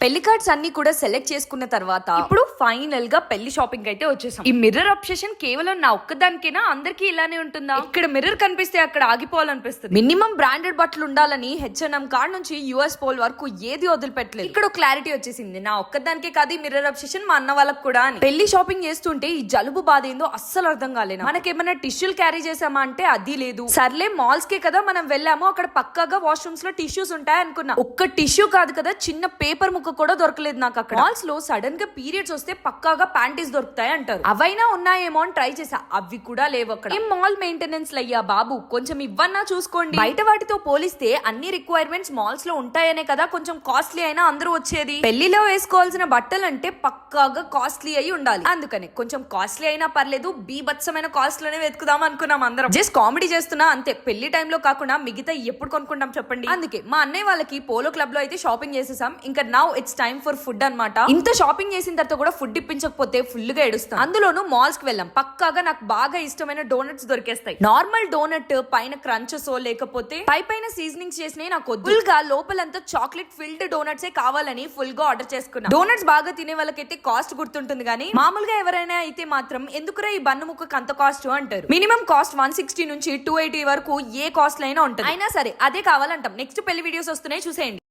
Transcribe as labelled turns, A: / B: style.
A: పెళ్లి కార్డ్స్ అన్ని కూడా సెలెక్ట్ చేసుకున్న తర్వాత ఇప్పుడు ఫైనల్ గా పెళ్లి షాపింగ్ అయితే వచ్చేసాం. ఈ మిర్రర్ అబ్సెషన్ కేవలం నా ఒక్కదానికేనా, అందరికీ ఇలానే ఉంటుందా? ఇక్కడ మిర్రర్ కనిపిస్తే అక్కడ ఆగిపోవాలనిపిస్తుంది. మినిమం బ్రాండెడ్ బట్టలు ఉండాలని H&M కార్ నుంచి US పోల్ వరకు ఏది వదిలిపెట్టలేదు. ఇక్కడ క్లారిటీ వచ్చేసింది, నా ఒక్కదానికే కాదు ఈ మిర్రర్ అబ్సెషన్, మా అన్న వాళ్ళకి కూడా అని. పెళ్లి షాపింగ్ చేస్తుంటే ఈ జలుబు బాధ ఏందో అస్సలు అర్థం కాలేదు. మనకేమన్నా టిష్యూలు క్యారీ చేసామా అంటే అది లేదు. సర్లే మాల్స్ కే కదా మనం వెళ్ళాము, అక్కడ పక్కాగా వాష్రూమ్స్ లో టిష్యూస్ ఉంటాయి అనుకున్నా. ఒక్క టిష్యూ కాదు కదా, చిన్న పేపర్ ముక్క కూడా దొరకలేదు నాకు. అక్కడ మాల్స్ లో సడన్ గా పీరియడ్స్ వస్తే పక్కాగా ప్యాంటీస్ దొరుకుతాయి అంటారు. అవైనా ఉన్నాయేమో అని ట్రై చేసా, అవి కూడా లేవు అక్కడ. ఏం మాల్ మెయింటెనెన్స్ లయ్యా బాబు, కొంచెం ఇవ్వన్నా చూసుకోండి. బయట వాటితో పోలిస్తే అన్ని రిక్వైర్మెంట్స్ మాల్స్ లో ఉంటాయనే కదా కొంచెం కాస్ట్లీ అయినా అందరూ వచ్చేది. పెళ్లిలో వేసుకోవాల్సిన బట్టలు అంటే పక్కాగా కాస్ట్లీ అయి ఉండాలి. అందుకని కొంచెం కాస్ట్లీ అయినా పర్లేదు, బీభత్సమైన కాస్ట్ లోనే వెతుకుదాం అనుకున్నాం అందరం. జస్ట్ కామెడీ చేస్తున్నా అంతే. పెళ్లి టైంలో కాకుండా మిగతా ఎప్పుడు కొనుక్కుంటాం చెప్పండి. అందుకే మా అన్నయ్య వాళ్ళకి పోలో క్లబ్ లో అయితే షాపింగ్ చేసేసాం. ఇంకా now it's time for food అన్నమాట. ఇంత షాపింగ్ చేసిన తర్వాత కూడా ఫుడ్ ఇప్పించకపోతే ఫుల్ గా ఏడుస్తాం. అందులోనూ మాల్స్ కి వెళ్ళాం, పక్కాగా నాకు బాగా ఇష్టమైన డోనట్స్ దొరికేస్తాయి. నార్మల్ డోనట్ పైన క్రంచెస్ లేకపోతే పైన సీజనింగ్స్ చేసినవి నాకు వద్దు. ఫుల్ గా లోపలంతా చాక్లెట్ ఫిల్డ్ డోనట్స్ కావాలని ఫుల్ గా ఆర్డర్ చేసుకున్నా. డోనట్స్ బాగా తినే వాళ్ళకైతే కాస్ట్ గుర్తుంటుంది, కానీ మామూలుగా ఎవరైనా అయితే మాత్రం ఎందుకురా ఈ బన్ను ముక్కకు అంత కాస్ట్ అంటారు. మినిమం కాస్ట్ 160 నుంచి 280 వరకు ఏ కాస్ట్ అయినా ఉంటుంది. అయినా సరే అదే కావాలంటాం. నెక్స్ట్ పెళ్లి వీడియోస్ వస్తున్నాయి, చూసేయండి.